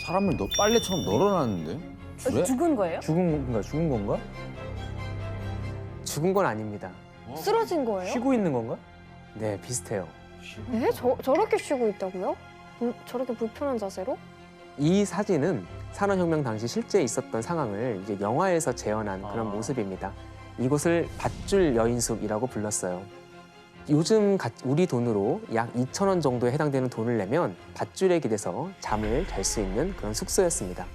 사람을 빨래처럼 널어놨는데? 줄에? 죽은 거예요? 죽은 건가? 죽은 건 아닙니다. 쓰러진 거예요? 쉬고 있는 건가? 네, 비슷해요. 네? 저렇게 쉬고 있다고요? 저렇게 불편한 자세로? 이 사진은 산업혁명 당시 실제 있었던 상황을 이제 영화에서 재현한 그런 아. 모습입니다. 이곳을 밧줄 여인숙이라고 불렀어요. 요즘 우리 돈으로 약 2,000원 정도에 해당되는 돈을 내면 밧줄에 기대서 잠을 잘 수 있는 그런 숙소였습니다.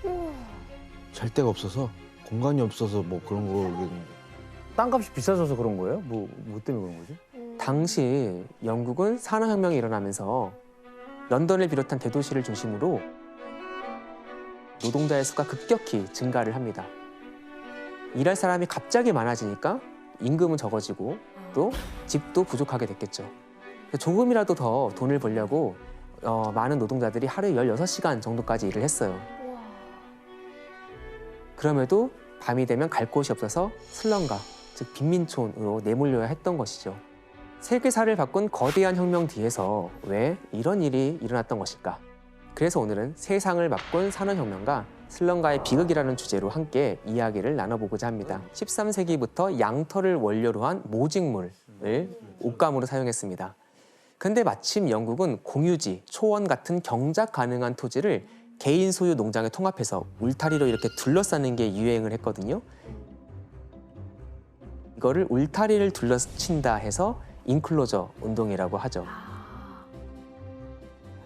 잘 데가 없어서 공간이 없어서 뭐 그런 거겠는데. 땅값이 비싸져서 그런 거예요? 뭐 때문에 그런 거지? 당시 영국은 산업혁명이 일어나면서 런던을 비롯한 대도시를 중심으로 노동자의 수가 급격히 증가를 합니다. 일할 사람이 갑자기 많아지니까 임금은 적어지고 또 집도 부족하게 됐겠죠. 조금이라도 더 돈을 벌려고 많은 노동자들이 하루에 16시간 정도까지 일을 했어요. 그럼에도 밤이 되면 갈 곳이 없어서 슬럼가, 즉 빈민촌으로 내몰려야 했던 것이죠. 세계사를 바꾼 거대한 혁명 뒤에서 왜 이런 일이 일어났던 것일까? 그래서 오늘은 세상을 바꾼 산업혁명과 슬럼가의 비극이라는 주제로 함께 이야기를 나눠보고자 합니다. 13세기부터 양털을 원료로 한 모직물을 옷감으로 사용했습니다. 근데 마침 영국은 공유지, 초원 같은 경작 가능한 토지를 개인 소유 농장에 통합해서 울타리로 이렇게 둘러싸는 게 유행을 했거든요. 이거를 울타리를 둘러친다 해서 인클로저 운동이라고 하죠.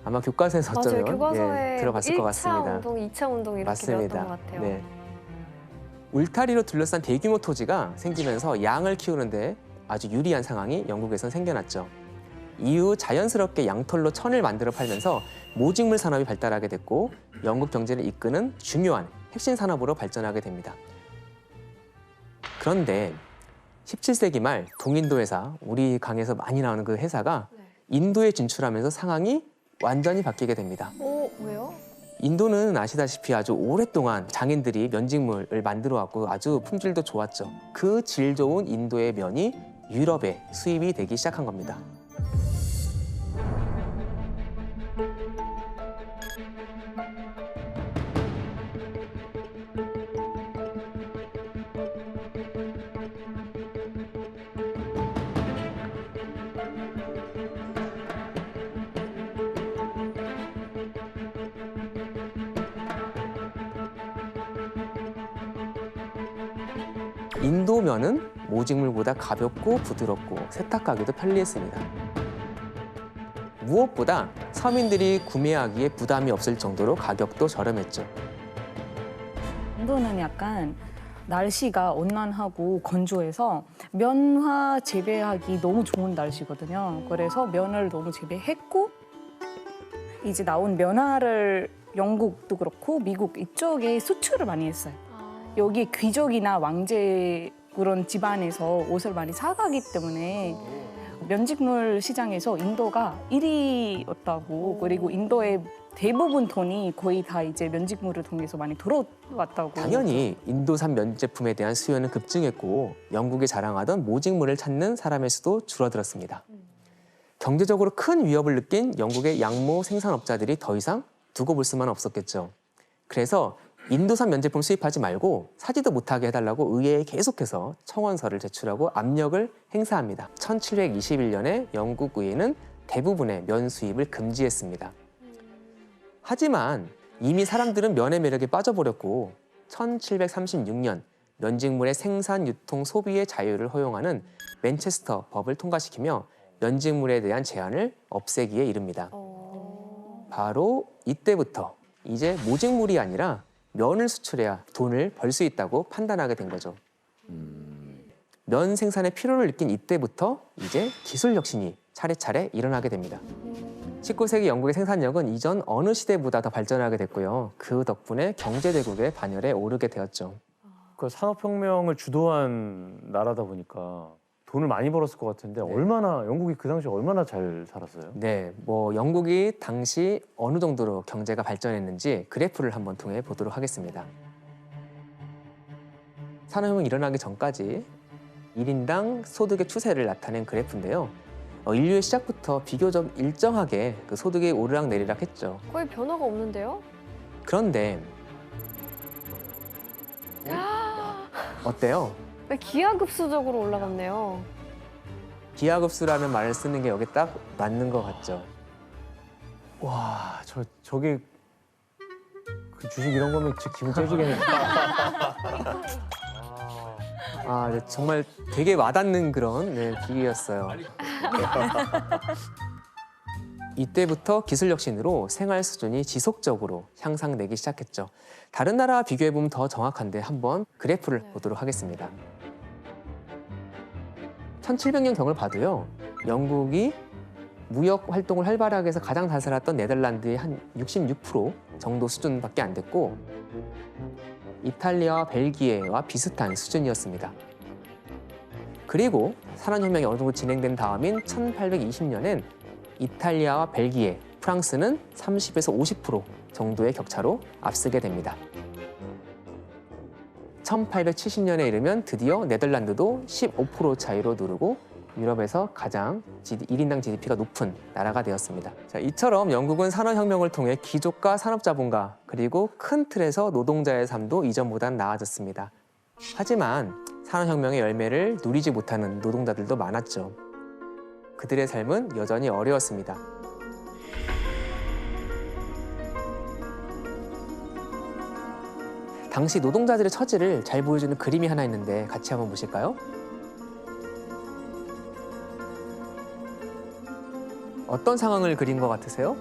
아마 교과서에서 맞아요. 어쩌면 교과서에 들어봤을 것 같습니다. 1차 운동, 2차 운동 이렇게 맞습니다. 배웠던 것 같아요. 네. 울타리로 둘러싼 대규모 토지가 생기면서 양을 키우는데 아주 유리한 상황이 영국에선 생겨났죠. 이후 자연스럽게 양털로 천을 만들어 팔면서 모직물 산업이 발달하게 됐고 영국 경제를 이끄는 중요한 핵심 산업으로 발전하게 됩니다. 그런데 17세기 말 동인도 회사, 우리 강에서 많이 나오는 그 회사가 인도에 진출하면서 상황이 완전히 바뀌게 됩니다. 왜요? 인도는 아시다시피 아주 오랫동안 장인들이 면직물을 만들어 왔고 아주 품질도 좋았죠. 그 질 좋은 인도의 면이 유럽에 수입이 되기 시작한 겁니다. 인도 면은 모직물보다 가볍고 부드럽고 세탁하기도 편리했습니다. 무엇보다 서민들이 구매하기에 부담이 없을 정도로 가격도 저렴했죠. 인도는 약간 날씨가 온난하고 건조해서 면화 재배하기 너무 좋은 날씨거든요. 그래서 면을 너무 재배했고 이제 나온 면화를 영국도 그렇고 미국 이쪽에 수출을 많이 했어요. 여기 귀족이나 왕제 그런 집안에서 옷을 많이 사가기 때문에 면직물 시장에서 인도가 1위였다고 그리고 인도의 대부분 돈이 거의 다 이제 면직물을 통해서 많이 들어왔다고. 당연히 인도산 면 제품에 대한 수요는 급증했고 영국이 자랑하던 모직물을 찾는 사람의 수도 줄어들었습니다. 경제적으로 큰 위협을 느낀 영국의 양모 생산업자들이 더 이상 두고 볼 수만 없었겠죠. 그래서 인도산 면제품 수입하지 말고 사지도 못하게 해달라고 의회에 계속해서 청원서를 제출하고 압력을 행사합니다. 1721년에 영국 의회는 대부분의 면 수입을 금지했습니다. 하지만 이미 사람들은 면의 매력에 빠져버렸고 1736년 면직물의 생산, 유통, 소비의 자유를 허용하는 맨체스터 법을 통과시키며 면직물에 대한 제한을 없애기에 이릅니다. 바로 이때부터 이제 모직물이 아니라 면을 수출해야 돈을 벌 수 있다고 판단하게 된 거죠. 면 생산의 필요를 느낀 이때부터 이제 기술 혁신이 차례차례 일어나게 됩니다. 19세기 영국의 생산력은 이전 어느 시대보다 더 발전하게 됐고요. 그 덕분에 경제대국의 반열에 오르게 되었죠. 그 산업혁명을 주도한 나라다 보니까 돈을 많이 벌었을 것 같은데 영국이 그 당시에 얼마나 잘 살았어요? 네, 영국이 당시 어느 정도로 경제가 발전했는지 그래프를 한번 통해 보도록 하겠습니다. 산업혁명이 일어나기 전까지 1인당 소득의 추세를 나타낸 그래프인데요. 인류의 시작부터 비교적 일정하게 그 소득이 오르락내리락 했죠. 거의 변화가 없는데요? 그런데 어때요? 기하급수적으로 올라갔네요. 기하급수라는 말을 쓰는 게 여기 딱 맞는 것 같죠. 와, 저게 그 주식 이런 거면 진짜 기분 째지겠네. 아, 네, 정말 되게 와닿는 그런 비유였어요. 이때부터 기술 혁신으로 생활 수준이 지속적으로 향상되기 시작했죠. 다른 나라와 비교해보면 더 정확한데 한번 그래프를 보도록 하겠습니다. 1700년경을 봐도요. 영국이 무역 활동을 활발하게 해서 가장 잘 살았던 네덜란드의 한 66% 정도 수준밖에 안 됐고 이탈리아와 벨기에와 비슷한 수준이었습니다. 그리고 산업혁명이 어느 정도 진행된 다음인 1820년엔 이탈리아와 벨기에, 프랑스는 30에서 50% 정도의 격차로 앞서게 됩니다. 1870년에 이르면 드디어 네덜란드도 15% 차이로 누르고 유럽에서 가장 1인당 GDP가 높은 나라가 되었습니다. 자, 이처럼 영국은 산업혁명을 통해 귀족과 산업자본가 그리고 큰 틀에서 노동자의 삶도 이전보단 나아졌습니다. 하지만 산업혁명의 열매를 누리지 못하는 노동자들도 많았죠. 그들의 삶은 여전히 어려웠습니다. 당시 노동자들의 처지를 잘 보여주는 그림이 하나 있는데 같이 한번 보실까요? 어떤 상황을 그린 것 같으세요?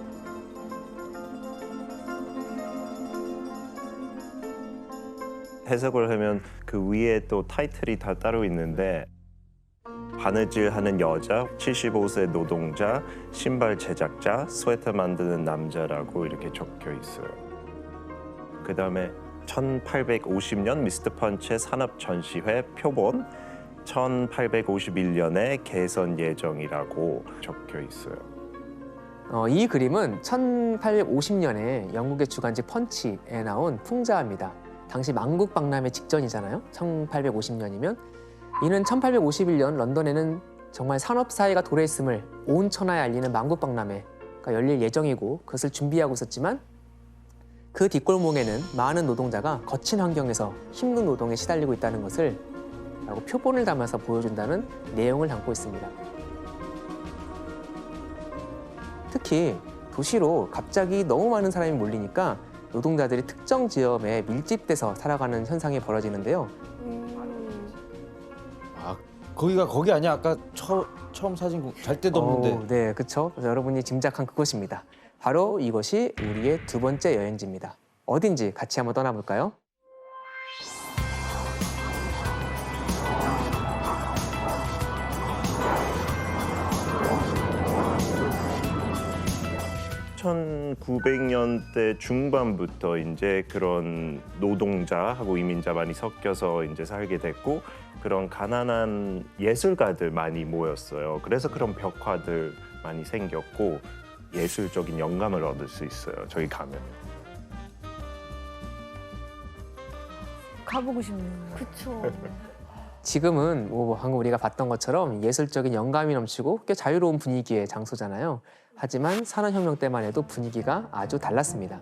해석을 하면 그 위에 또 타이틀이 다 따로 있는데 바느질하는 여자, 75세 노동자, 신발 제작자, 스웨터 만드는 남자라고 이렇게 적혀 있어요. 그다음에 1850년 미스터 펀치의 산업 전시회 표본, 1851년에 개선 예정이라고 적혀 있어요. 이 그림은 1850년에 영국의 주간지 펀치에 나온 풍자입니다. 당시 만국 박람회 직전이잖아요. 1850년이면 이는 1851년 런던에는 정말 산업 사회가 도래했음을 온 천하에 알리는 만국 박람회가 열릴 예정이고 그것을 준비하고 있었지만 그 뒷골목에는 많은 노동자가 거친 환경에서 힘든 노동에 시달리고 있다는 것을 라고 표본을 담아서 보여준다는 내용을 담고 있습니다. 특히 도시로 갑자기 너무 많은 사람이 몰리니까 노동자들이 특정 지역에 밀집돼서 살아가는 현상이 벌어지는데요. 아, 거기가 거기 아니야? 아까 처음 사진 잘 데도 없는데. 네, 그렇죠. 여러분이 짐작한 그곳입니다. 바로 이것이 우리의 두 번째 여행지입니다. 어딘지 같이 한번 떠나볼까요? (1900년대) 중반부터 이제 그런 노동자하고 이민자 많이 섞여서 이제 살게 됐고 그런 가난한 예술가들 많이 모였어요. 그래서 그런 벽화들 많이 생겼고 예술적인 영감을 얻을 수 있어요. 저기 가면. 가보고 싶네요. 그쵸. 지금은 뭐 방금 우리가 봤던 것처럼 예술적인 영감이 넘치고 꽤 자유로운 분위기의 장소잖아요. 하지만 산업혁명 때만 해도 분위기가 아주 달랐습니다.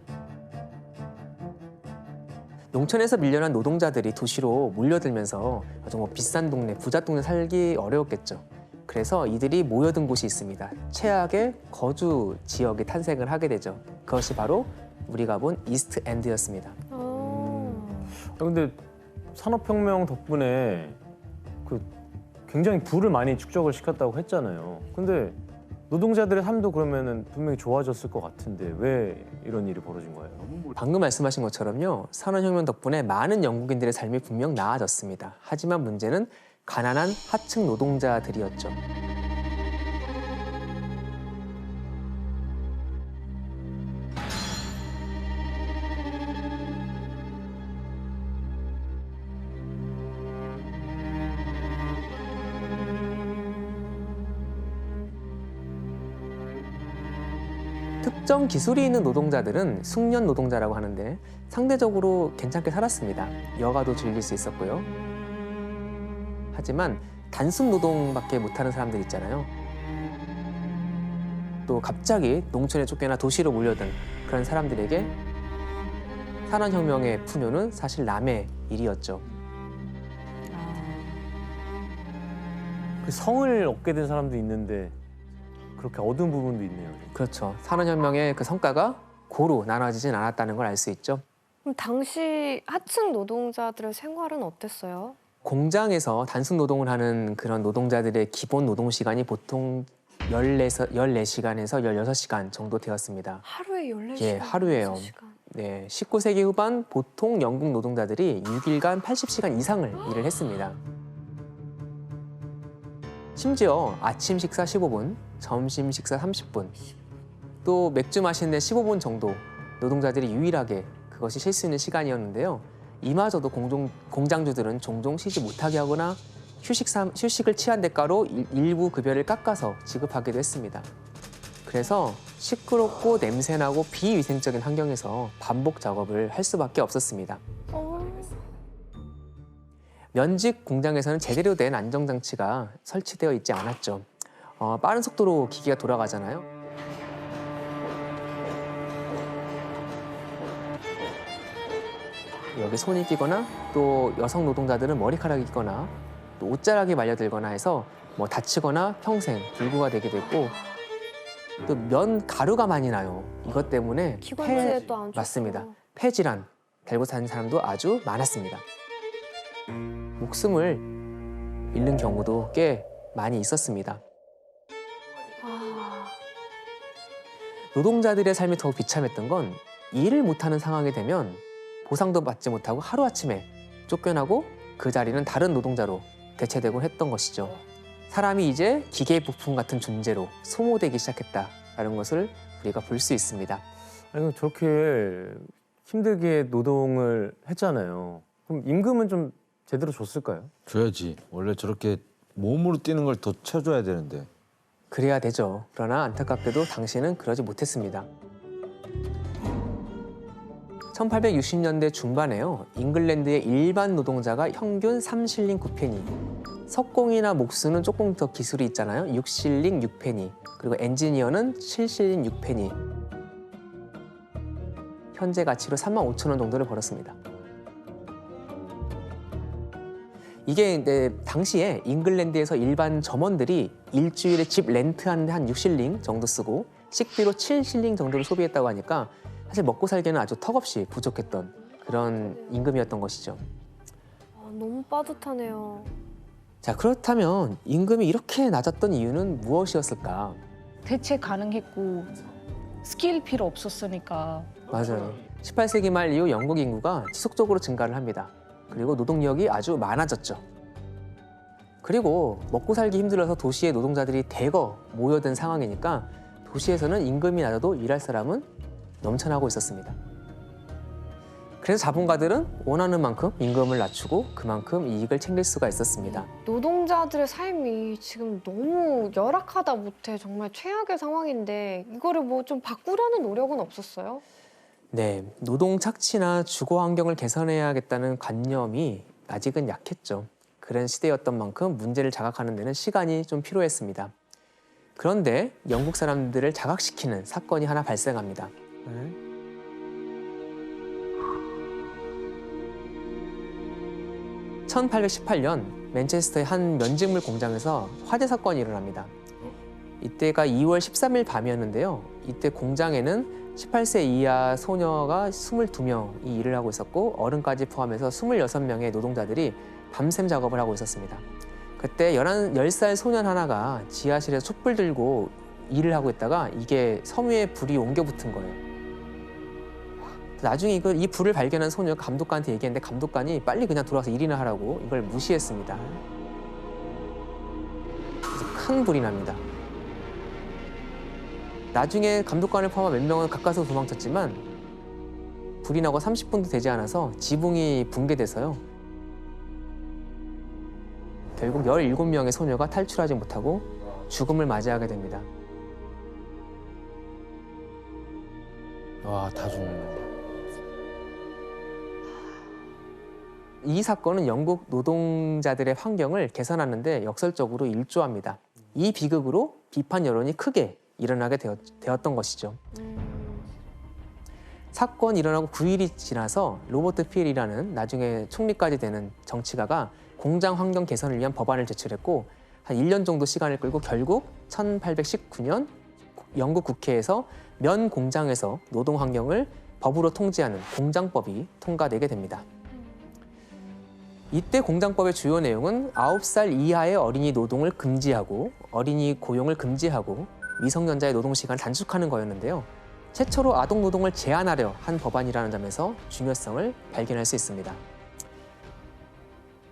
농촌에서 밀려난 노동자들이 도시로 몰려들면서 아주 비싼 동네, 부자 동네 살기 어려웠겠죠. 그래서 이들이 모여든 곳이 있습니다. 최악의 거주 지역이 탄생을 하게 되죠. 그것이 바로 우리가 본 이스트 엔드였습니다. 근데 산업혁명 덕분에 그 굉장히 부를 많이 축적을 시켰다고 했잖아요. 근데 노동자들의 삶도 그러면은 분명히 좋아졌을 것 같은데 왜 이런 일이 벌어진 거예요? 방금 말씀하신 것처럼요. 산업혁명 덕분에 많은 영국인들의 삶이 분명 나아졌습니다. 하지만 문제는 가난한 하층 노동자들이었죠. 특정 기술이 있는 노동자들은 숙련 노동자라고 하는데 상대적으로 괜찮게 살았습니다. 여가도 즐길 수 있었고요. 하지만 단순 노동밖에 못하는 사람들 있잖아요. 또 갑자기 농촌에 쫓겨나 도시로 몰려든 그런 사람들에게 산업혁명의 풍요는 사실 남의 일이었죠. 그 성을 얻게 된 사람도 있는데 그렇게 어두운 부분도 있네요. 그렇죠. 산업혁명의 그 성과가 고루 나눠지진 않았다는 걸 알 수 있죠. 그럼 당시 하층 노동자들의 생활은 어땠어요? 공장에서 단순 노동을 하는 그런 노동자들의 기본 노동 시간이 보통 14시간에서 16시간 정도 되었습니다. 하루에 14시간? 예, 하루에요. 6시간. 네, 19세기 후반 보통 영국 노동자들이 6일간 80시간 이상을 일을 했습니다. 심지어 아침 식사 15분, 점심 식사 30분, 또 맥주 마시는데 15분 정도 노동자들이 유일하게 그것이 쉴 수 있는 시간이었는데요. 이마저도 공장주들은 종종 쉬지 못하게 하거나 휴식을 취한 대가로 일부 급여를 깎아서 지급하기도 했습니다. 그래서 시끄럽고 냄새나고 비위생적인 환경에서 반복 작업을 할 수밖에 없었습니다. 면직 공장에서는 제대로 된 안정장치가 설치되어 있지 않았죠. 빠른 속도로 기계가 돌아가잖아요. 여기 손이 끼거나 또 여성 노동자들은 머리카락이 끼거나 또 옷자락이 말려들거나 해서 뭐 다치거나 평생 불구가 되기도 했고 또 면 가루가 많이 나요. 이것 때문에 기관지에 또 안 좋고. 맞습니다. 폐질환 달고 사는 사람도 아주 많았습니다. 목숨을 잃는 경우도 꽤 많이 있었습니다. 아, 노동자들의 삶이 더욱 비참했던 건 일을 못하는 상황이 되면 보상도 받지 못하고 하루아침에 쫓겨나고 그 자리는 다른 노동자로 대체되곤 했던 것이죠. 사람이 이제 기계 부품 같은 존재로 소모되기 시작했다라는 것을 우리가 볼 수 있습니다. 아니 저렇게 힘들게 노동을 했잖아요. 그럼 임금은 좀 제대로 줬을까요? 줘야지. 원래 저렇게 몸으로 뛰는 걸 더 쳐줘야 되는데. 그래야 되죠. 그러나 안타깝게도 당시는 그러지 못했습니다. 1860년대 중반에요. 잉글랜드의 일반 노동자가 평균 3실링 9페니, 석공이나 목수는 조금 더 기술이 있잖아요. 6실링 6페니, 그리고 엔지니어는 7실링 6페니. 현재 가치로 35,000원 정도를 벌었습니다. 이게 당시에 잉글랜드에서 일반 점원들이 일주일에 집 렌트하는데 한 6실링 정도 쓰고 식비로 7실링 정도를 소비했다고 하니까 사실 먹고 살기에는 아주 턱없이 부족했던 그런 임금이었던 것이죠. 너무 빠듯하네요. 자, 그렇다면 임금이 이렇게 낮았던 이유는 무엇이었을까? 대체 가능했고 스킬 필요 없었으니까. 맞아요. 18세기 말 이후 영국 인구가 지속적으로 증가를 합니다. 그리고 노동력이 아주 많아졌죠. 그리고 먹고 살기 힘들어서 도시에 노동자들이 대거 모여든 상황이니까 도시에서는 임금이 낮아도 일할 사람은 넘쳐나고 있었습니다. 그래서 자본가들은 원하는 만큼 임금을 낮추고 그만큼 이익을 챙길 수가 있었습니다. 노동자들의 삶이 지금 너무 열악하다 못해 정말 최악의 상황인데 이거를 뭐 좀 바꾸려는 노력은 없었어요? 네, 노동 착취나 주거 환경을 개선해야겠다는 관념이 아직은 약했죠. 그런 시대였던 만큼 문제를 자각하는 데는 시간이 좀 필요했습니다. 그런데 영국 사람들을 자각시키는 사건이 하나 발생합니다. 1818년 맨체스터의 한 면직물 공장에서 화재 사건이 일어납니다. 이때가 2월 13일 밤이었는데요. 이때 공장에는 18세 이하 소녀가 22명이 일을 하고 있었고 어른까지 포함해서 26명의 노동자들이 밤샘 작업을 하고 있었습니다. 그때 10살 소년 하나가 지하실에서 촛불 들고 일을 하고 있다가 이게 섬유에 불이 옮겨 붙은 거예요. 나중에 이 불을 발견한 소녀가 감독관한테 얘기했는데 감독관이 빨리 그냥 돌아와서 일이나 하라고 이걸 무시했습니다. 그래서 큰 불이 납니다. 나중에 감독관을 포함한 몇 명은 가까스로 도망쳤지만 불이 나고 30분도 되지 않아서 지붕이 붕괴돼서요. 결국 17명의 소녀가 탈출하지 못하고 죽음을 맞이하게 됩니다. 와, 다 죽네. 이 사건은 영국 노동자들의 환경을 개선하는 데 역설적으로 일조합니다. 이 비극으로 비판 여론이 크게 일어나게 되었던 것이죠. 사건이 일어나고 9일이 지나서 로버트 필이라는 나중에 총리까지 되는 정치가가 공장 환경 개선을 위한 법안을 제출했고 한 1년 정도 시간을 끌고 결국 1819년 영국 국회에서 면 공장에서 노동 환경을 법으로 통제하는 공장법이 통과되게 됩니다. 이때 공장법의 주요 내용은 9살 이하의 어린이 노동을 금지하고 어린이 고용을 금지하고 미성년자의 노동 시간을 단축하는 거였는데요. 최초로 아동 노동을 제한하려 한 법안이라는 점에서 중요성을 발견할 수 있습니다.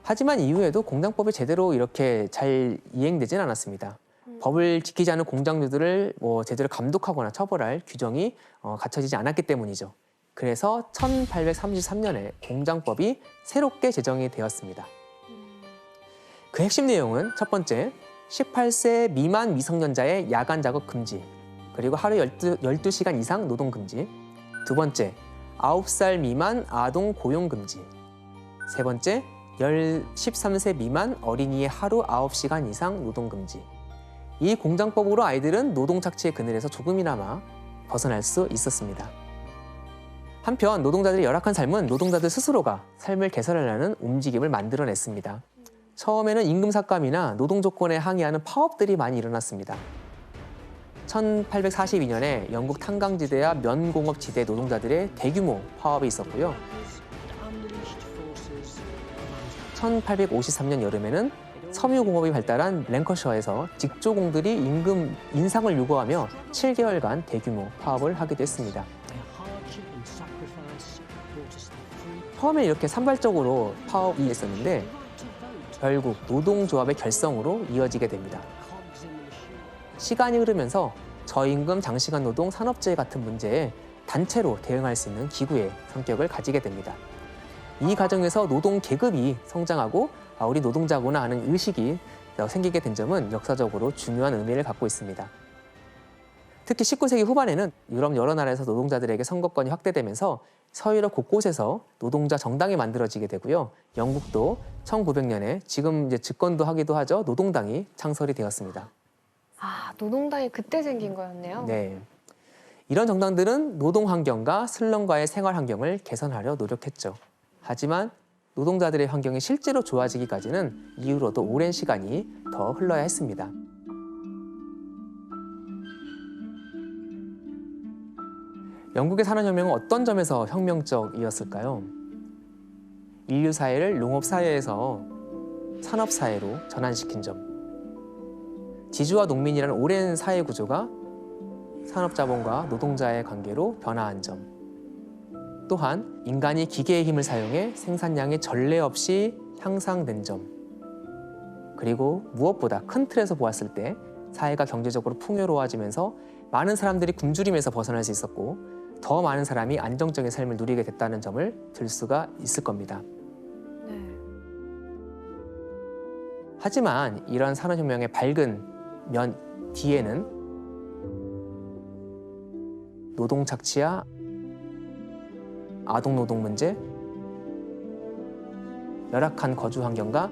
하지만 이후에도 공장법이 제대로 이렇게 잘 이행되진 않았습니다. 법을 지키지 않은 공장주들을 제대로 감독하거나 처벌할 규정이 갖춰지지 않았기 때문이죠. 그래서 1833년에 공장법이 새롭게 제정이 되었습니다. 그 핵심 내용은 첫 번째, 18세 미만 미성년자의 야간 작업 금지, 그리고 하루 12시간 이상 노동 금지. 두 번째, 9살 미만 아동 고용 금지. 세 번째, 13세 미만 어린이의 하루 9시간 이상 노동 금지. 이 공장법으로 아이들은 노동 착취의 그늘에서 조금이나마 벗어날 수 있었습니다. 한편 노동자들의 열악한 삶은 노동자들 스스로가 삶을 개선하려는 움직임을 만들어냈습니다. 처음에는 임금 삭감이나 노동 조건에 항의하는 파업들이 많이 일어났습니다. 1842년에 영국 탄광지대와 면공업지대 노동자들의 대규모 파업이 있었고요. 1853년 여름에는 섬유공업이 발달한 랭커셔에서 직조공들이 임금 인상을 요구하며 7개월간 대규모 파업을 하기도 했습니다. 처음에 이렇게 산발적으로 파업이 있었는데 결국 노동조합의 결성으로 이어지게 됩니다. 시간이 흐르면서 저임금, 장시간 노동, 산업재해 같은 문제에 단체로 대응할 수 있는 기구의 성격을 가지게 됩니다. 이 과정에서 노동 계급이 성장하고 우리 노동자구나 하는 의식이 생기게 된 점은 역사적으로 중요한 의미를 갖고 있습니다. 특히 19세기 후반에는 유럽 여러 나라에서 노동자들에게 선거권이 확대되면서 서유럽 곳곳에서 노동자 정당이 만들어지게 되고요. 영국도 1900년에 지금 이제 집권도 하기도 하죠. 노동당이 창설이 되었습니다. 아, 노동당이 그때 생긴 거였네요. 네. 이런 정당들은 노동 환경과 슬럼과의 생활 환경을 개선하려 노력했죠. 하지만 노동자들의 환경이 실제로 좋아지기까지는 이후로도 오랜 시간이 더 흘러야 했습니다. 영국의 산업혁명은 어떤 점에서 혁명적이었을까요? 인류 사회를 농업 사회에서 산업 사회로 전환시킨 점. 지주와 농민이라는 오랜 사회 구조가 산업자본과 노동자의 관계로 변화한 점. 또한 인간이 기계의 힘을 사용해 생산량이 전례 없이 향상된 점. 그리고 무엇보다 큰 틀에서 보았을 때 사회가 경제적으로 풍요로워지면서 많은 사람들이 굶주림에서 벗어날 수 있었고 더 많은 사람이 안정적인 삶을 누리게 됐다는 점을 들 수가 있을 겁니다. 네. 하지만 이런 산업혁명의 밝은 면 뒤에는 노동 착취와 아동 노동 문제, 열악한 거주 환경과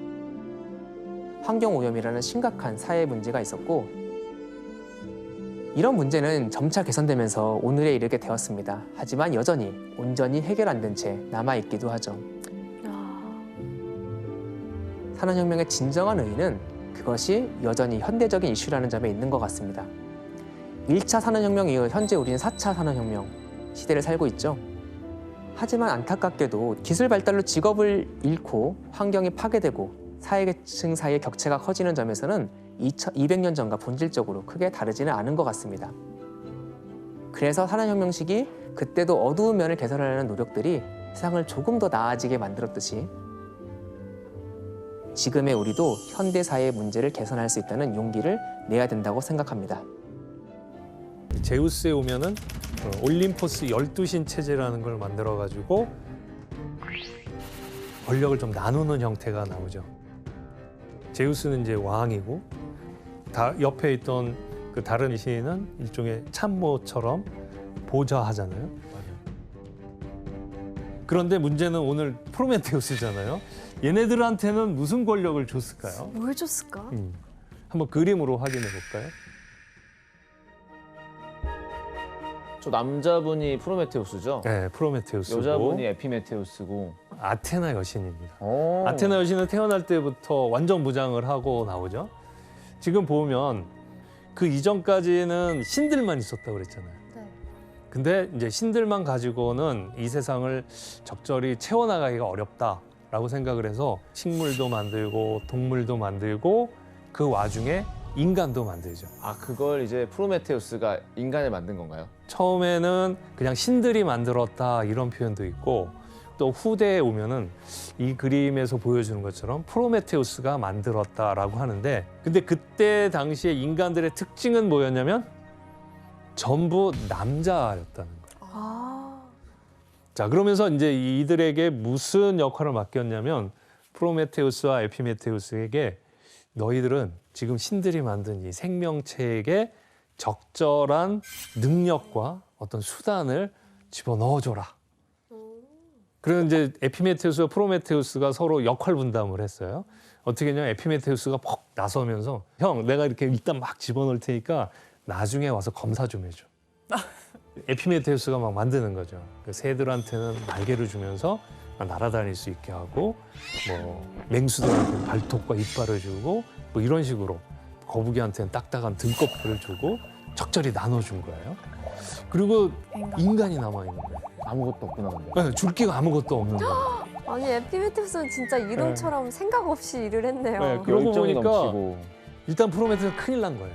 환경 오염이라는 심각한 사회 문제가 있었고 이런 문제는 점차 개선되면서 오늘에 이르게 되었습니다. 하지만 여전히 온전히 해결 안 된 채 남아있기도 하죠. 산업혁명의 진정한 의의는 그것이 여전히 현대적인 이슈라는 점에 있는 것 같습니다. 1차 산업혁명 이후 현재 우리는 4차 산업혁명 시대를 살고 있죠. 하지만 안타깝게도 기술 발달로 직업을 잃고 환경이 파괴되고 사회계층 사이의 격차가 커지는 점에서는 200년 전과 본질적으로 크게 다르지는 않은 것 같습니다. 그래서 산업혁명 시기 그때도 어두운 면을 개선하려는 노력들이 세상을 조금 더 나아지게 만들었듯이 지금의 우리도 현대사회의 문제를 개선할 수 있다는 용기를 내야 된다고 생각합니다. 제우스에 오면은 올림포스 12신 체제라는 걸 만들어가지고 권력을 좀 나누는 형태가 나오죠. 제우스는 이제 왕이고 옆에 있던 그 다른 신은 일종의 참모처럼 보좌하잖아요. 그런데 문제는 오늘 프로메테우스잖아요. 얘네들한테는 무슨 권력을 줬을까요? 뭘 줬을까? 한번 그림으로 확인해 볼까요? 저 남자분이 프로메테우스죠? 네, 프로메테우스고 여자분이 에피메테우스고. 아테나 여신입니다. 오. 아테나 여신은 태어날 때부터 완전 무장을 하고 나오죠. 지금 보면 그 이전까지는 신들만 있었다고 그랬잖아요. 네. 근데 이제 신들만 가지고는 이 세상을 적절히 채워나가기가 어렵다라고 생각을 해서 식물도 만들고 동물도 만들고 그 와중에 인간도 만들죠. 아, 그걸 이제 프로메테우스가 인간을 만든 건가요? 처음에는 그냥 신들이 만들었다 이런 표현도 있고 또 후대에 오면은 이 그림에서 보여주는 것처럼 프로메테우스가 만들었다라고 하는데 근데 그때 당시에 인간들의 특징은 뭐였냐면 전부 남자였다는 거예요. 아. 자, 그러면서 이제 이들에게 무슨 역할을 맡겼냐면 프로메테우스와 에피메테우스에게 너희들은 지금 신들이 만든 이 생명체에게 적절한 능력과 어떤 수단을 집어넣어줘라. 그래서 이제 에피메테우스와 프로메테우스가 서로 역할 분담을 했어요. 어떻게 했냐면 에피메테우스가 퍽 나서면서 형, 내가 이렇게 일단 막 집어넣을 테니까 나중에 와서 검사 좀 해줘. 에피메테우스가 막 만드는 거죠. 그 새들한테는 날개를 주면서 날아다닐 수 있게 하고 뭐 맹수들한테는 발톱과 이빨을 주고 뭐 이런 식으로 거북이한테는 딱딱한 등껍질을 주고 적절히 나눠준 거예요. 그리고 인간이 남아있는 거예요. 아무것도 없구나, 근데. 네, 줄 게 아무것도 없는 거예요. 아니 에피메테우스는 진짜 이름처럼 생각 없이 일을 했네요. 네, 그러고 열정이 보니까 넘치고. 일단 프로메테우스는 큰일 난 거예요.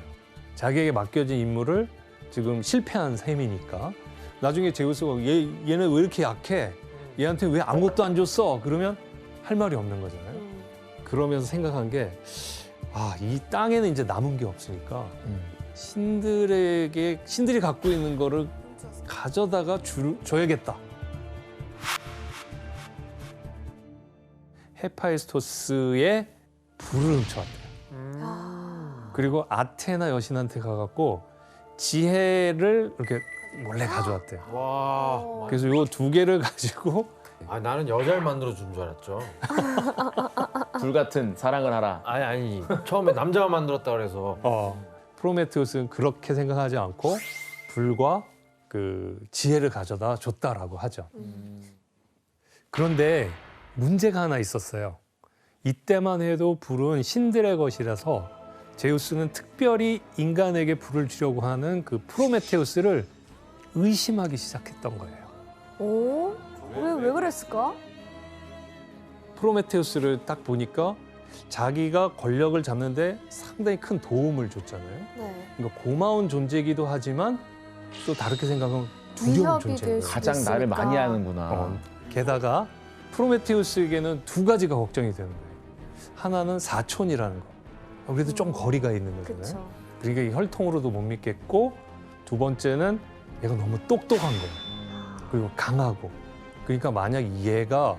자기에게 맡겨진 임무를 지금 실패한 셈이니까 나중에 제우스가 얘는 왜 이렇게 약해? 얘한테 왜 아무것도 안 줬어? 그러면 할 말이 없는 거잖아요. 그러면서 생각한 게 이 땅에는 이제 남은 게 없으니까 신들이 갖고 있는 거를 가져다가 줘야겠다. 헤파이스토스의 불을 훔쳐왔대요. 그리고 아테나 여신한테 가갖고 지혜를 이렇게 몰래 가져왔대요. 와. 그래서 요 두 개를 가지고 아, 나는 여자를 만들어 준 줄 알았죠. 불 같은 사랑을 하라. 아니. 처음에 남자가 만들었다 그래서. 프로메테우스는 그렇게 생각하지 않고 불과 그 지혜를 가져다 줬다라고 하죠. 그런데 문제가 하나 있었어요. 이때만 해도 불은 신들의 것이라서 제우스는 특별히 인간에게 불을 주려고 하는 그 프로메테우스를 의심하기 시작했던 거예요. 오? 왜 그랬을까? 프로메테우스를 딱 보니까 자기가 권력을 잡는데 상당히 큰 도움을 줬잖아요. 네. 그러니까 고마운 존재이기도 하지만 또 다르게 생각하면 두려운 위협이 존재인 될 거예요. 수도 가장 나를 있으니까. 많이 하는구나. 게다가 프로메테우스에게는 두 가지가 걱정이 되는 거예요. 하나는 사촌이라는 거. 그래도 좀 거리가 있는 거잖아요. 그렇죠. 그러니까 이 혈통으로도 못 믿겠고 두 번째는 얘가 너무 똑똑한 거예요. 그리고 강하고. 그러니까 만약 얘가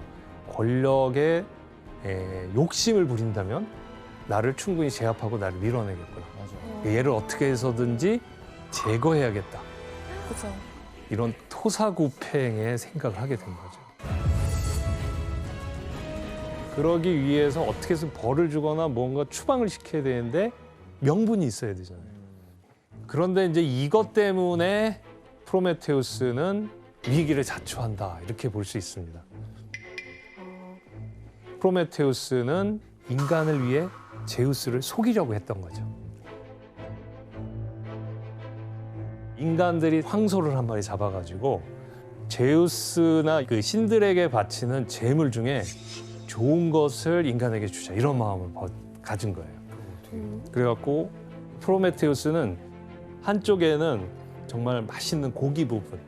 권력에 욕심을 부린다면 나를 충분히 제압하고 나를 밀어내겠구나. 얘를 어떻게 해서든지 제거해야겠다. 그렇죠. 이런 토사구팽의 생각을 하게 된 거죠. 그러기 위해서 어떻게 해서 벌을 주거나 뭔가 추방을 시켜야 되는데 명분이 있어야 되잖아요. 그런데 이제 이것 때문에 프로메테우스는 위기를 자초한다 이렇게 볼 수 있습니다. 프로메테우스는 인간을 위해 제우스를 속이려고 했던 거죠. 인간들이 황소를 한 마리 잡아가지고 제우스나 그 신들에게 바치는 재물 중에 좋은 것을 인간에게 주자 이런 마음을 가진 거예요. 그래갖고 프로메테우스는 한쪽에는 정말 맛있는 고기 부분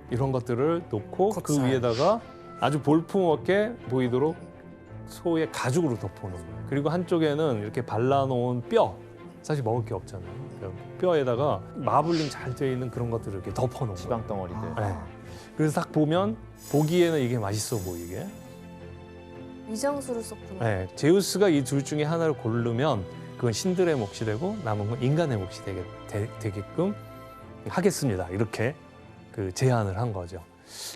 이런 것들을 놓고 그 위에다가 아주 볼품없게 보이도록 소의 가죽으로 덮어놓은 거예요. 그리고 한쪽에는 이렇게 발라놓은 뼈, 사실 먹을 게 없잖아요. 뼈에다가 마블링 잘 되어 있는 그런 것들을 이렇게 덮어놓은 거예요. 지방 덩어리들. 네. 그래서 딱 보면 보기에는 이게 맛있어 보이게. 위장수를 썼구나. 네. 제우스가 이 둘 중에 하나를 고르면 그건 신들의 몫이 되고 남은 건 인간의 몫이 되게끔 하겠습니다. 이렇게 그 제안을 한 거죠.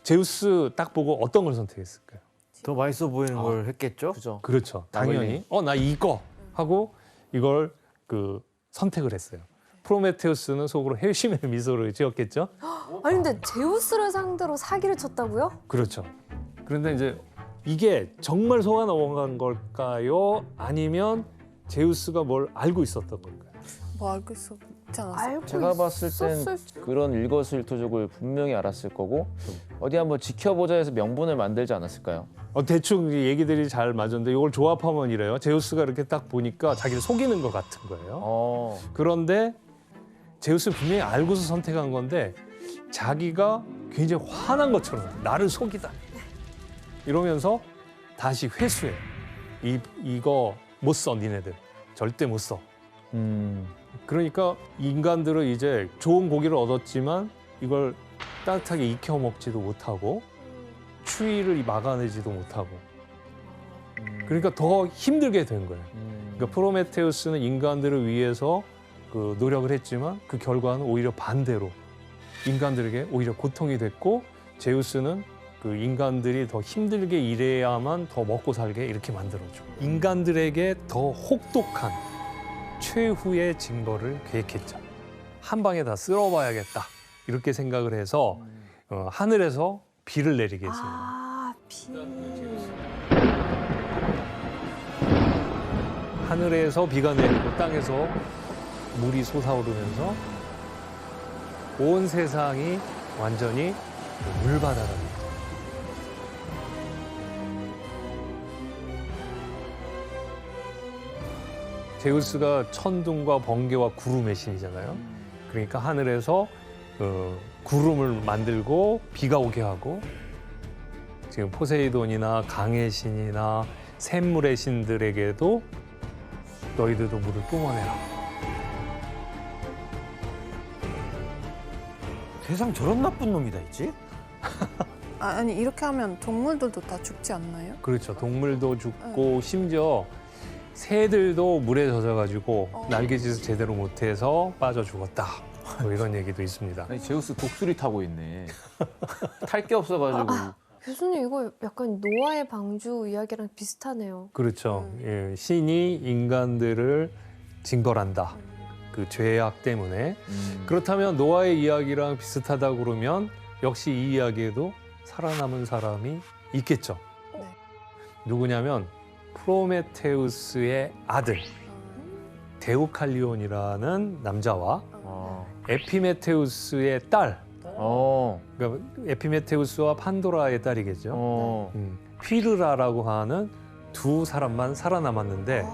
제우스 딱 보고 어떤 걸 선택했을까요? 더 맛있어 보이는 걸 했겠죠? 그죠. 그렇죠. 당연히 마블링. 나 이거 하고 이걸 그 선택을 했어요. 프로메테우스는 속으로 회심의 미소를 지었겠죠. 아니 근데 제우스를 상대로 사기를 쳤다고요? 그렇죠. 그런데 이제 이게 정말 속아 넘어간 걸까요? 아니면 제우스가 뭘 알고 있었던 걸까요? 뭐 알고 있었지 않았어요? 알고 제가 봤을 땐 있었을 그런 일거수일투족을 분명히 알았을 거고 어디 한번 지켜보자 해서 명분을 만들지 않았을까요? 대충 얘기들이 잘 맞았는데 이걸 조합하면 이래요. 제우스가 이렇게 딱 보니까 자기를 속이는 것 같은 거예요. 그런데 제우스는 분명히 알고서 선택한 건데 자기가 굉장히 화난 것처럼 나를 속이다. 이러면서 다시 회수해. 이거 못 써, 니네들. 절대 못 써. 그러니까 인간들은 이제 좋은 고기를 얻었지만 이걸 따뜻하게 익혀 먹지도 못하고 추위를 막아내지도 못하고 그러니까 더 힘들게 된 거예요. 그러니까 프로메테우스는 인간들을 위해서 그 노력을 했지만 그 결과는 오히려 반대로 인간들에게 오히려 고통이 됐고 제우스는 그 인간들이 더 힘들게 일해야만 더 먹고 살게 이렇게 만들어줘. 인간들에게 더 혹독한 최후의 징벌을 계획했죠. 한 방에 다 쓸어봐야겠다 이렇게 생각을 해서 하늘에서 비를 내리게 했습니다. 아, 비. 하늘에서 비가 내리고 땅에서 물이 솟아오르면서 온 세상이 완전히 물바다가 됩니다. 제우스가 천둥과 번개와 구름의 신이잖아요. 그러니까 하늘에서 구름을 만들고 비가 오게 하고 지금 포세이돈이나 강의 신이나 샘물의 신들에게도 너희들도 물을 뿜어내라. 세상 저런 나쁜 놈이 다 있지? 아니 이렇게 하면 동물들도 다 죽지 않나요? 그렇죠. 동물도 죽고 심지어 새들도 물에 젖어가지고 날개짓을 제대로 못해서 빠져 죽었다. 뭐 이런 얘기도 있습니다. 아니 제우스 독수리 타고 있네. 탈 게 없어가지고. 교수님 이거 약간 노아의 방주 이야기랑 비슷하네요. 그렇죠. 예, 신이 인간들을 징벌한다. 그 죄악 때문에. 그렇다면 노아의 이야기랑 비슷하다고 그러면 역시 이 이야기에도 살아남은 사람이 있겠죠. 네. 누구냐면 프로메테우스의 아들 데우칼리온이라는 남자와 에피메테우스의 딸. 그러니까 에피메테우스와 판도라의 딸이겠죠. 휘르라라고 하는 두 사람만 살아남았는데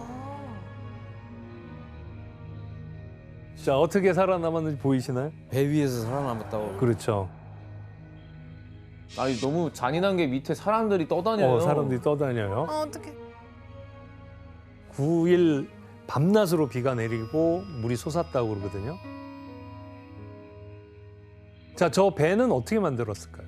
자 어떻게 살아남았는지 보이시나요? 배 위에서 살아남았다고. 그렇죠. 아니 너무 잔인한 게 밑에 사람들이 떠다녀요. 사람들이 떠다녀요. 어떡해. 9일 밤낮으로 비가 내리고 물이 솟았다고 그러거든요. 자, 저 배는 어떻게 만들었을까요?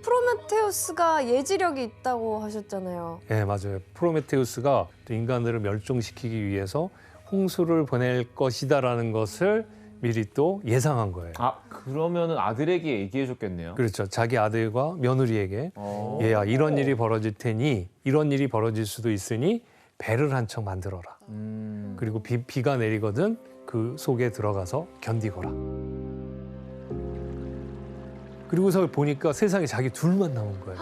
프로메테우스가 예지력이 있다고 하셨잖아요. 네, 맞아요. 프로메테우스가 인간들을 멸종시키기 위해서 홍수를 보낼 것이다라는 것을 미리 또 예상한 거예요. 아 그러면은 아들에게 얘기해줬겠네요. 그렇죠. 자기 아들과 며느리에게 얘야 이런 일이 벌어질 테니 이런 일이 벌어질 수도 있으니 배를 한 척 만들어라. 그리고 비가 내리거든 그 속에 들어가서 견디거라. 그리고서 보니까 세상에 자기 둘만 남은 거예요.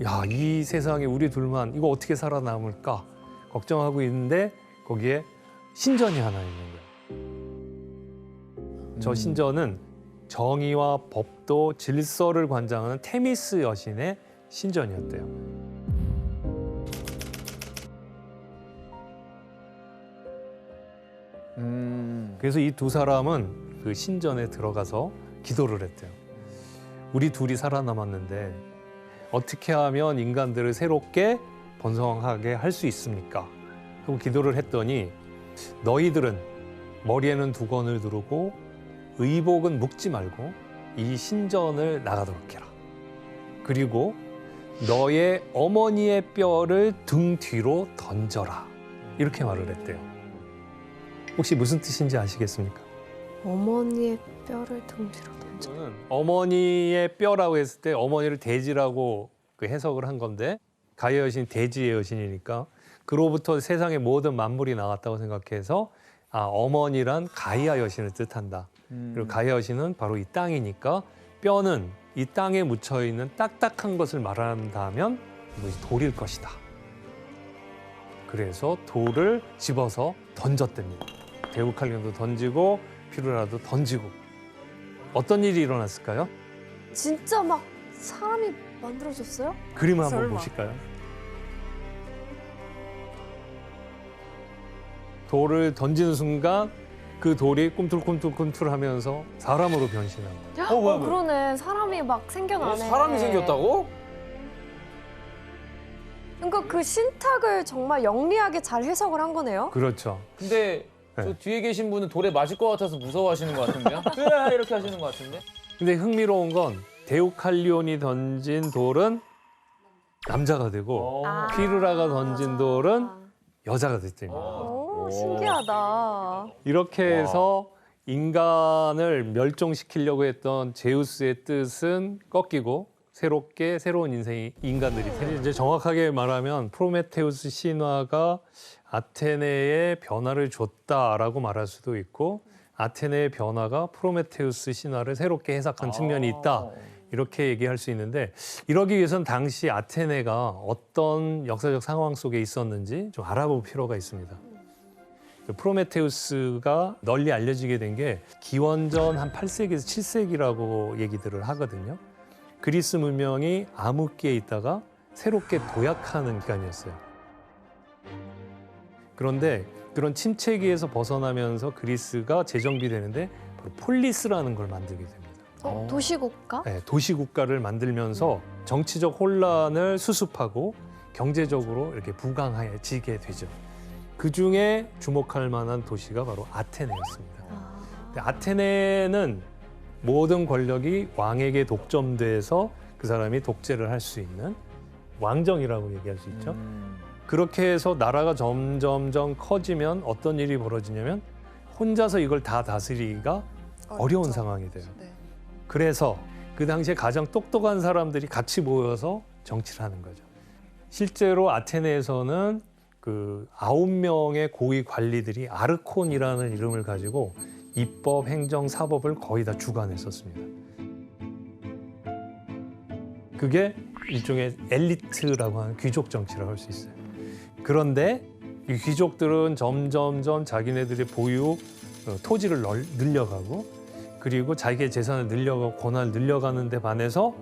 야, 이 세상에 우리 둘만 이거 어떻게 살아남을까 걱정하고 있는데 거기에 신전이 하나 있는 거예요. 저 신전은 정의와 법도 질서를 관장하는 테미스 여신의 신전이었대요. 그래서 이 두 사람은 그 신전에 들어가서 기도를 했대요. 우리 둘이 살아남았는데 어떻게 하면 인간들을 새롭게 번성하게 할 수 있습니까? 하고 기도를 했더니 너희들은 머리에는 두건을 두르고 의복은 묶지 말고 이 신전을 나가도록 해라. 그리고 너의 어머니의 뼈를 등 뒤로 던져라. 이렇게 말을 했대요. 혹시 무슨 뜻인지 아시겠습니까? 어머니의 뼈를 등 뒤로 던져. 저는 어머니의 뼈라고 했을 때 어머니를 돼지라고 그 해석을 한 건데 가이아 여신이 돼지의 여신이니까 그로부터 세상의 모든 만물이 나왔다고 생각해서 어머니란 가이아 여신을 뜻한다. 그리고 가이아 여신은 바로 이 땅이니까 뼈는 이 땅에 묻혀 있는 딱딱한 것을 말한다면 이것이 돌일 것이다. 그래서 돌을 집어서 던졌답니다. 데우칼리온도 던지고 피루라도 던지고. 어떤 일이 일어났을까요? 진짜 막 사람이 만들어졌어요? 그림 한번 설마. 보실까요? 돌을 던지는 순간 그 돌이 꿈틀꿈틀꿈틀하면서 사람으로 변신한 거예요. 뭐야, 그러네. 사람이 막 생겨나네. 사람이 생겼다고? 그러니까 그 신탁을 정말 영리하게 잘 해석을 한 거네요. 그렇죠. 근데 저 네. 뒤에 계신 분은 돌에 맞을 것 같아서 무서워하시는 것 같은데요? 으아 이렇게 하시는 것 같은데? 근데 흥미로운 건 데우칼리온이 던진 돌은 남자가 되고 아. 피루라가 던진 돌은 여자가 됐답니다. 오, 신기하다. 이렇게 해서 인간을 멸종시키려고 했던 제우스의 뜻은 꺾이고 새롭게 새로운 인생이 인간들이 태어나요. 이제 정확하게 말하면 프로메테우스 신화가 아테네에 변화를 줬다라고 말할 수도 있고 아테네의 변화가 프로메테우스 신화를 새롭게 해석한 측면이 있다. 이렇게 얘기할 수 있는데 이러기 위해서는 당시 아테네가 어떤 역사적 상황 속에 있었는지 좀 알아볼 필요가 있습니다. 프로메테우스가 널리 알려지게 된 게 기원전 한 8세기에서 7세기라고 얘기들을 하거든요. 그리스 문명이 암흑기에 있다가 새롭게 도약하는 기간이었어요. 그런데 그런 침체기에서 벗어나면서 그리스가 재정비되는데 바로 폴리스라는 걸 만들게 됩니다. 도시국가? 네, 도시국가를 만들면서 정치적 혼란을 수습하고 경제적으로 이렇게 부강해지게 되죠. 그중에 주목할 만한 도시가 바로 아테네였습니다. 근데 아테네는 모든 권력이 왕에게 독점돼서 그 사람이 독재를 할 수 있는 왕정이라고 얘기할 수 있죠. 그렇게 해서 나라가 점점점 커지면 어떤 일이 벌어지냐면 혼자서 이걸 다 다스리기가 어려운 상황이 돼요. 네. 그래서 그 당시에 가장 똑똑한 사람들이 같이 모여서 정치를 하는 거죠. 실제로 아테네에서는 그 9명의 고위 관리들이 아르콘이라는 이름을 가지고 입법, 행정, 사법을 거의 다 주관했었습니다. 그게 일종의 엘리트라고 하는 귀족 정치라고 할 수 있어요. 그런데 이 귀족들은 점점점 자기네들의 보유 토지를 늘려가고 그리고 자기의 재산을 늘려가고 권한을 늘려가는 데 반해서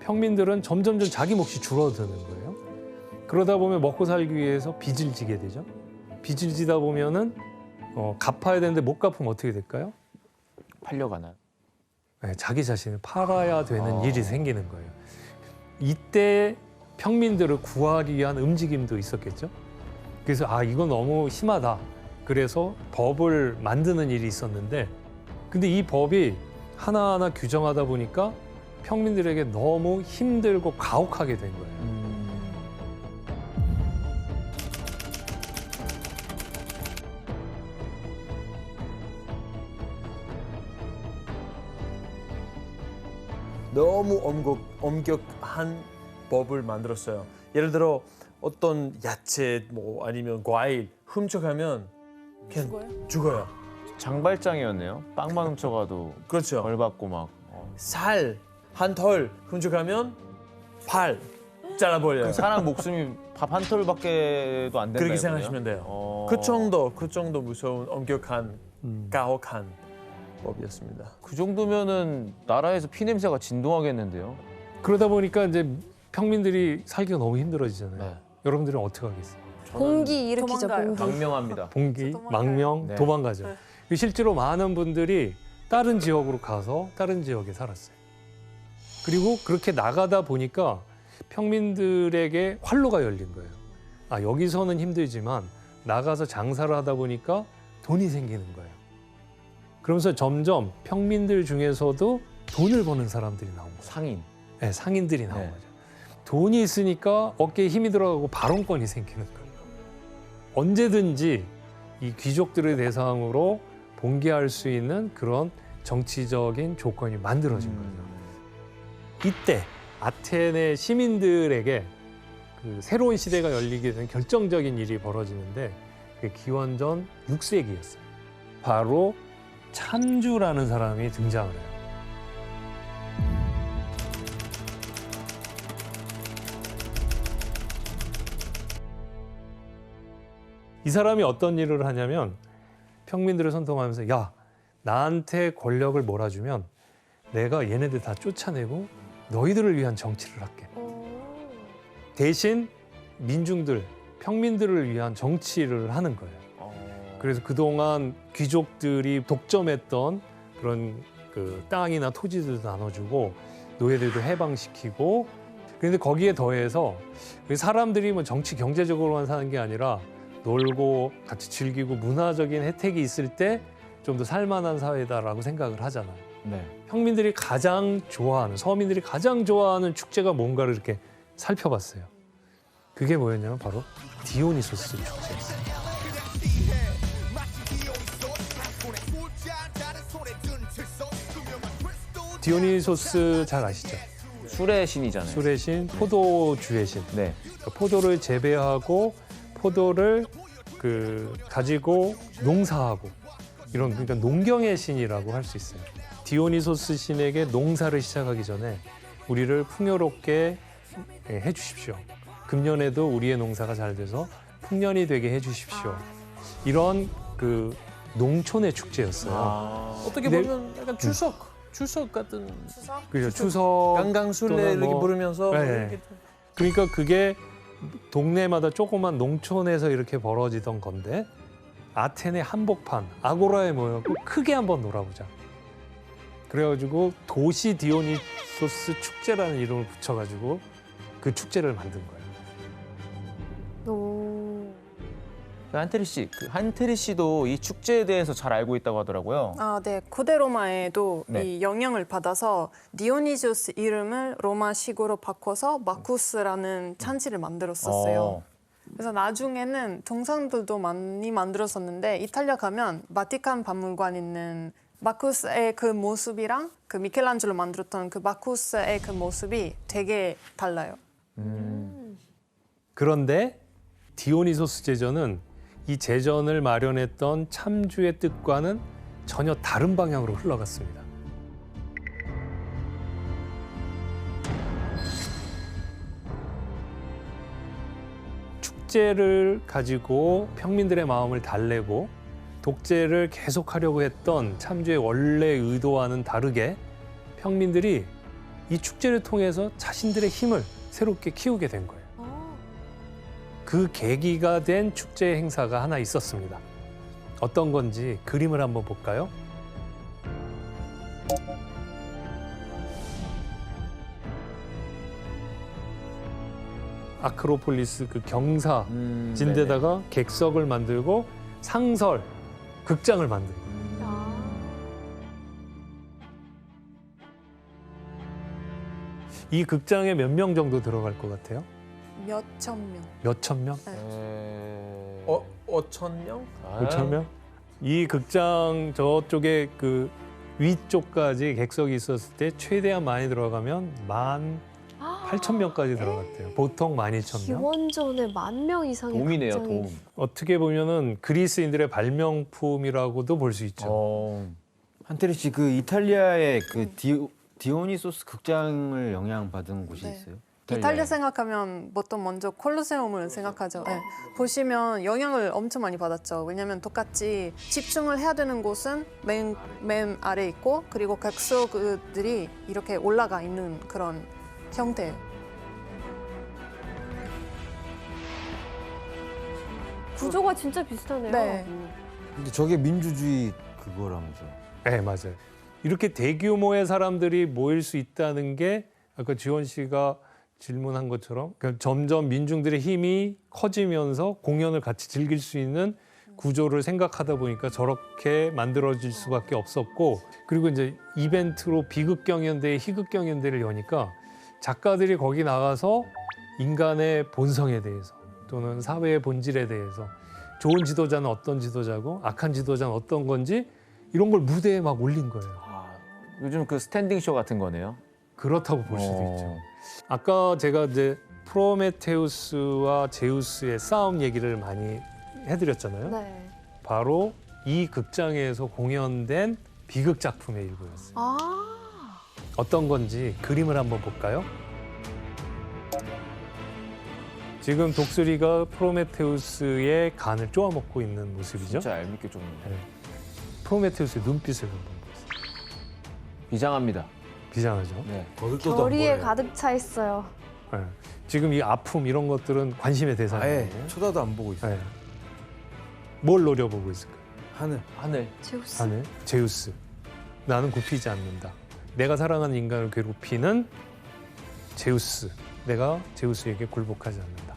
평민들은 점점점 자기 몫이 줄어드는 거예요. 그러다 보면 먹고 살기 위해서 빚을 지게 되죠. 빚을 지다 보면은 갚아야 되는데 못 갚으면 어떻게 될까요? 팔려가나요? 네, 자기 자신을 팔아야 되는 일이 생기는 거예요. 이때 평민들을 구하기 위한 움직임도 있었겠죠. 그래서 이건 너무 심하다. 그래서 법을 만드는 일이 있었는데 근데 이 법이 하나하나 규정하다 보니까 평민들에게 너무 힘들고 가혹하게 된 거예요. 너무 엄격한 법을 만들었어요. 예를 들어 어떤 야채 뭐 아니면 과일 훔쳐가면 그냥 죽어요. 장발장이었네요. 빵만 훔쳐가도 그렇죠. 벌 받고 막. 살 한 털 훔쳐가면 팔 잘라버려요. 사람 목숨이 밥 한 톨밖에도 안 된다. 그렇게 이거네요? 생각하시면 돼요. 그 정도 무서운 엄격한 가혹한 법이었습니다. 그 정도면은 나라에서 피 냄새가 진동하겠는데요. 그러다 보니까 이제 평민들이 살기가 너무 힘들어지잖아요. 네. 여러분들은 어떻게 하겠어요? 봉기 일으키죠, 도망가요. 봉기. 망명합니다. 봉기, 도망가요. 망명, 네. 도망가죠. 실제로 많은 분들이 다른 지역으로 가서 다른 지역에 살았어요. 그리고 그렇게 나가다 보니까 평민들에게 활로가 열린 거예요. 여기서는 힘들지만 나가서 장사를 하다 보니까 돈이 생기는 거예요. 그러면서 점점 평민들 중에서도 돈을 버는 사람들이 나온 거예요. 상인. 네, 상인들이 나온 네. 거죠. 돈이 있으니까 어깨에 힘이 들어가고 발언권이 생기는 거예요. 언제든지 이 귀족들의 대상으로 봉기할 수 있는 그런 정치적인 조건이 만들어진 거죠. 이때 아테네 시민들에게 그 새로운 시대가 열리게 된 결정적인 일이 벌어지는데 그 기원전 6세기였어요. 바로 참주라는 사람이 등장을 해요. 이 사람이 어떤 일을 하냐면 평민들을 선동하면서 야, 나한테 권력을 몰아주면 내가 얘네들 다 쫓아내고 너희들을 위한 정치를 할게. 대신 민중들, 평민들을 위한 정치를 하는 거예요. 그래서 그동안 귀족들이 독점했던 그런 그 땅이나 토지들도 나눠주고 노예들도 해방시키고, 그런데 거기에 더해서 사람들이 뭐 정치 경제적으로만 사는 게 아니라 놀고 같이 즐기고 문화적인 혜택이 있을 때 좀 더 살만한 사회다라고 생각을 하잖아요. 네. 평민들이 가장 좋아하는, 서민들이 가장 좋아하는 축제가 뭔가를 이렇게 살펴봤어요. 그게 뭐였냐면 바로 디오니소스 축제였어요. 디오니소스 잘 아시죠? 술의 신이잖아요. 술의 신, 포도주의 신. 네. 포도를 재배하고 포도를 가지고 농사하고 이런, 그러니까 농경의 신이라고 할 수 있어요. 디오니소스 신에게 농사를 시작하기 전에 우리를 풍요롭게 해주십시오. 금년에도 우리의 농사가 잘 돼서 풍년이 되게 해주십시오. 이런 그 농촌의 축제였어요. 어떻게 근데- 보면 약간 추석 같은. 그죠, 추석 강강술래 또는 이렇게 뭐- 부르면서 네. 이렇게 그러니까 그게 동네마다 조그만 농촌에서 이렇게 벌어지던 건데 아테네 한복판 아고라에 모여서 크게 한번 놀아보자. 그래가지고 도시 디오니소스 축제라는 이름을 붙여가지고 그 축제를 만든 거예요. 한테리 씨도 이 축제에 대해서 잘 알고 있다고 하더라고요. 네. 고대 로마에도 네. 이 영향을 받아서 디오니소스 이름을 로마식으로 바꿔서 마쿠스라는 잔치를 만들었었어요. 그래서 나중에는 동상들도 많이 만들었었는데 이탈리아 가면 바티칸 박물관 있는 마쿠스의 그 모습이랑 그 미켈란젤로 만들었던 그 마쿠스의 그 모습이 되게 달라요. 그런데 디오니소스 제전은 이 제전을 마련했던 참주의 뜻과는 전혀 다른 방향으로 흘러갔습니다. 축제를 가지고 평민들의 마음을 달래고 독재를 계속하려고 했던 참주의 원래 의도와는 다르게 평민들이 이 축제를 통해서 자신들의 힘을 새롭게 키우게 된 거예요. 그 계기가 된 축제 행사가 하나 있었습니다. 어떤 건지 그림을 한번 볼까요? 아크로폴리스 그 경사진데다가 객석을 만들고 상설, 극장을 만든 거예요. 이 극장에 몇 명 정도 들어갈 것 같아요? 몇천 명. 몇천 명? 5천 명? 5천 명? 이 극장 저쪽에 그 위쪽까지 객석이 있었을 때 최대한 많이 들어가면 18,000명까지 들어갔대요. 보통 12,000명. 기원전에 10,000명 이상의 돔이네요, 극장이. 돔. 어떻게 보면은 그리스인들의 발명품이라고도 볼 수 있죠. 한테리 씨, 그 이탈리아의 그 디오니소스 극장을 영향받은 곳이 네. 있어요? 이탈리아 생각하면 보통 먼저 콜로세움을 생각하죠. 네. 보시면 영향을 엄청 많이 받았죠. 왜냐하면 똑같이 집중을 해야 되는 곳은 맨 아래 있고 그리고 객석들이 이렇게 올라가 있는 그런 형태예요. 구조가 진짜 비슷하네요. 네. 근데 저게 민주주의 그거라면서. 네, 맞아요. 이렇게 대규모의 사람들이 모일 수 있다는 게 아까 지원 씨가 질문한 것처럼 점점 민중들의 힘이 커지면서 공연을 같이 즐길 수 있는 구조를 생각하다 보니까 저렇게 만들어질 수밖에 없었고, 그리고 이제 이벤트로 비극경연대, 희극경연대를 여니까 작가들이 거기 나가서 인간의 본성에 대해서 또는 사회의 본질에 대해서 좋은 지도자는 어떤 지도자고 악한 지도자는 어떤 건지 이런 걸 무대에 막 올린 거예요. 요즘 그 스탠딩 쇼 같은 거네요. 그렇다고 볼 수도 있죠. 아까 제가 이제 프로메테우스와 제우스의 싸움 얘기를 많이 해드렸잖아요. 네. 바로 이 극장에서 공연된 비극 작품의 일부였어요. 어떤 건지 그림을 한번 볼까요? 지금 독수리가 프로메테우스의 간을 쪼아먹고 있는 모습이죠. 진짜 얄밉게 좀 네. 프로메테우스의 눈빛을 한번 보세요. 비장합니다. 비장하죠. 네. 결의에 가득 차 있어요. 네. 지금 이 아픔 이런 것들은 관심의 대상이에요. 쳐다도 안 보고 있어요. 네. 뭘 노려보고 있을까? 하늘. 제우스. 하늘, 제우스. 나는 굽히지 않는다. 내가 사랑하는 인간을 괴롭히는 제우스. 내가 제우스에게 굴복하지 않는다.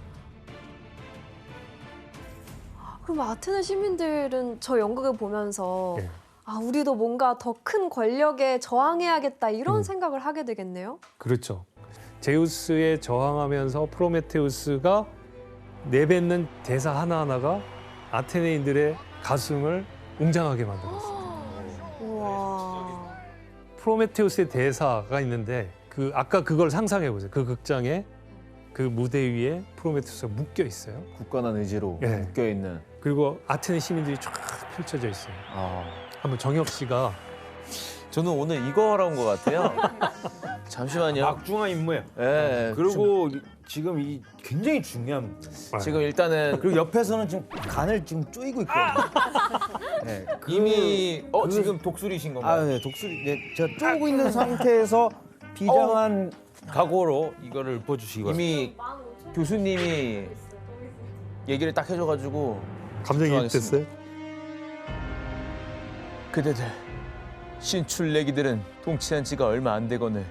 그럼 아테네 시민들은 저 연극을 보면서 네. 아, 우리도 뭔가 더 큰 권력에 저항해야겠다 이런 생각을 하게 되겠네요. 그렇죠. 제우스에 저항하면서 프로메테우스가 내뱉는 대사 하나하나가 아테네인들의 가슴을 웅장하게 만들었어요. 우와. 프로메테우스의 대사가 있는데 그 아까 그걸 상상해 보세요. 그 극장에 그 무대 위에 프로메테우스가 묶여 있어요. 굳건한 의지로 네. 묶여 있는. 그리고 아테네 시민들이 쫙 펼쳐져 있어요. 한번 정혁 씨가 저는 오늘 이거 하러 온 것 같아요. 잠시만요. 막중한 임무예요. 네. 그리고 지금 이 굉장히 중요한. 지금 일단은 그리고 옆에서는 지금 간을 지금 쪼이고 있거든요. 네, 이미 지금 독수리신 건가요? 네, 독수리. 네, 제가 쪼고 있는 상태에서 비장한 각오로 이거를 읊어주시기 바랍니다. 이미 교수님이 얘기를 딱 해줘가지고 감정이입됐어요? 그대들 신출내기들은 통치한 지가 얼마 안 되거늘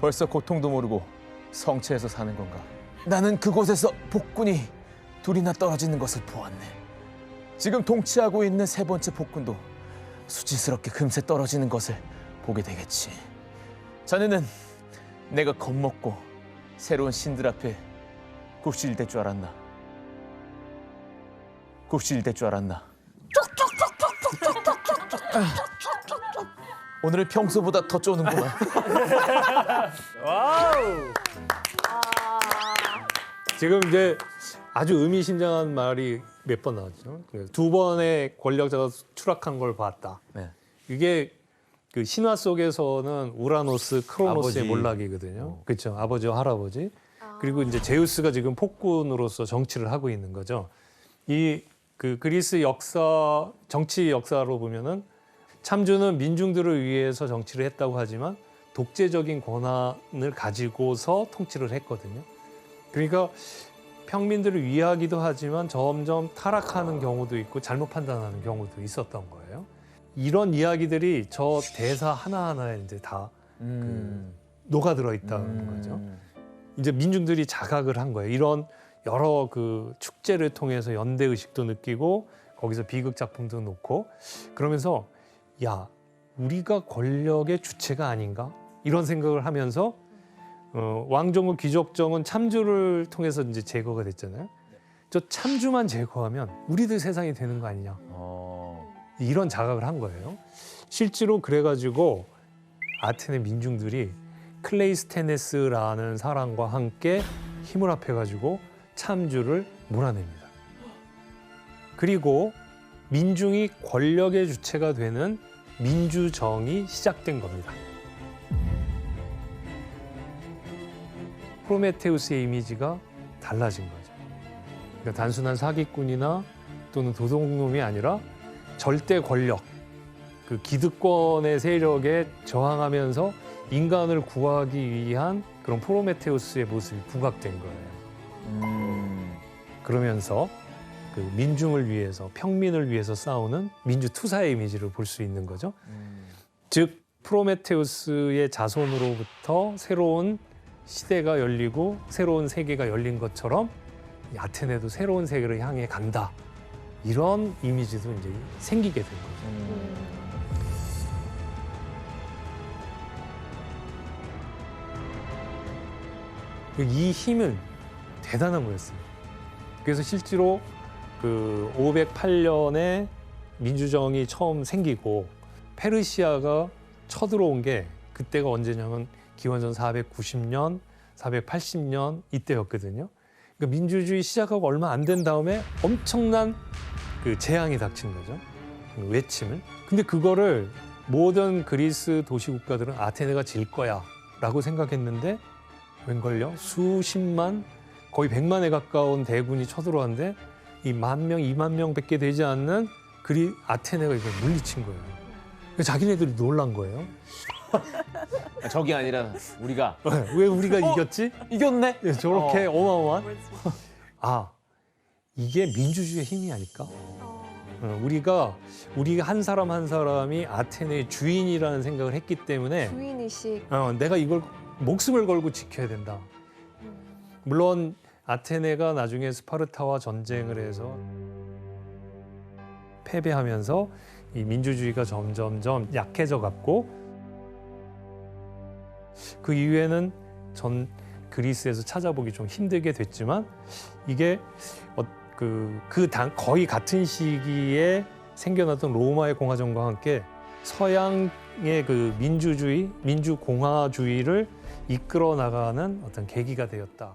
벌써 고통도 모르고 성체에서 사는 건가? 나는 그곳에서 폭군이 둘이나 떨어지는 것을 보았네. 지금 통치하고 있는 세 번째 폭군도 수치스럽게 금세 떨어지는 것을 보게 되겠지. 자네는 내가 겁먹고 새로운 신들 앞에 굽실댈 줄 알았나? 굽실댈 줄 알았나? 오늘은 평소보다 더 쪼는구만. 와우. 지금 이제 아주 의미심장한 말이 몇 번 나왔죠. 두 번의 권력자가 추락한 걸 봤다. 네. 이게 그 신화 속에서는 우라노스, 크로노스의 아버지. 몰락이거든요. 그렇죠. 아버지와 할아버지. 그리고 이제 제우스가 지금 폭군으로서 정치를 하고 있는 거죠. 이 그 그리스 역사, 정치 역사로 보면은 참주는 민중들을 위해서 정치를 했다고 하지만 독재적인 권한을 가지고서 통치를 했거든요. 그러니까 평민들을 위하기도 하지만 점점 타락하는 경우도 있고 잘못 판단하는 경우도 있었던 거예요. 이런 이야기들이 저 대사 하나하나에 이제 다 녹아들어 있다는 거죠. 이제 민중들이 자각을 한 거예요. 이런 여러 그 축제를 통해서 연대 의식도 느끼고 거기서 비극 작품도 놓고 그러면서 야, 우리가 권력의 주체가 아닌가? 이런 생각을 하면서 왕정과 귀족정은 참주를 통해서 이제 제거가 됐잖아요. 저 참주만 제거하면 우리들 세상이 되는 거 아니냐? 이런 자각을 한 거예요. 실제로 그래가지고 아테네 민중들이 클레이스테네스라는 사람과 함께 힘을 합해가지고 참주를 몰아냅니다. 그리고 민중이 권력의 주체가 되는 민주정이 시작된 겁니다. 프로메테우스의 이미지가 달라진 거죠. 그러니까 단순한 사기꾼이나 또는 도둑놈이 아니라 절대 권력, 그 기득권의 세력에 저항하면서 인간을 구하기 위한 그런 프로메테우스의 모습이 부각된 거예요. 그러면서 그 민중을 위해서, 평민을 위해서 싸우는 민주투사의 이미지를 볼 수 있는 거죠. 즉 프로메테우스의 자손으로부터 새로운 시대가 열리고 새로운 세계가 열린 것처럼 이 아테네도 새로운 세계를 향해 간다. 이런 이미지도 이제 생기게 된 거죠. 이 힘은 대단한 거였습니다. 그래서 실제로 그 508년에 민주정이 처음 생기고 페르시아가 쳐들어온 게 그때가 언제냐면 기원전 490년, 480년 이때였거든요. 그러니까 민주주의 시작하고 얼마 안 된 다음에 엄청난 그 재앙이 닥친 거죠. 외침을. 근데 그거를 모든 그리스 도시 국가들은 아테네가 질 거야라고 생각했는데 웬걸요? 수십만, 거의 100만에 가까운 대군이 쳐들어왔는데 이 10,000명, 20,000명밖에 되지 않는 아테네가 이걸 물리친 거예요. 자기네들이 놀란 거예요. 적이 아니라 우리가 왜 우리가 이겼지? 이겼네. 예, 저렇게 어마어마한. 아, 이게 민주주의의 힘이 아닐까? 우리가 한 사람 한 사람이 아테네의 주인이라는 생각을 했기 때문에 주인의식. 내가 이걸 목숨을 걸고 지켜야 된다. 물론 아테네가 나중에 스파르타와 전쟁을 해서 패배하면서 이 민주주의가 점점점 약해져 갔고 그 이후에는 전 그리스에서 찾아보기 좀 힘들게 됐지만 이게 거의 같은 시기에 생겨났던 로마의 공화정과 함께 서양의 그 민주주의, 민주공화주의를 이끌어 나가는 어떤 계기가 되었다.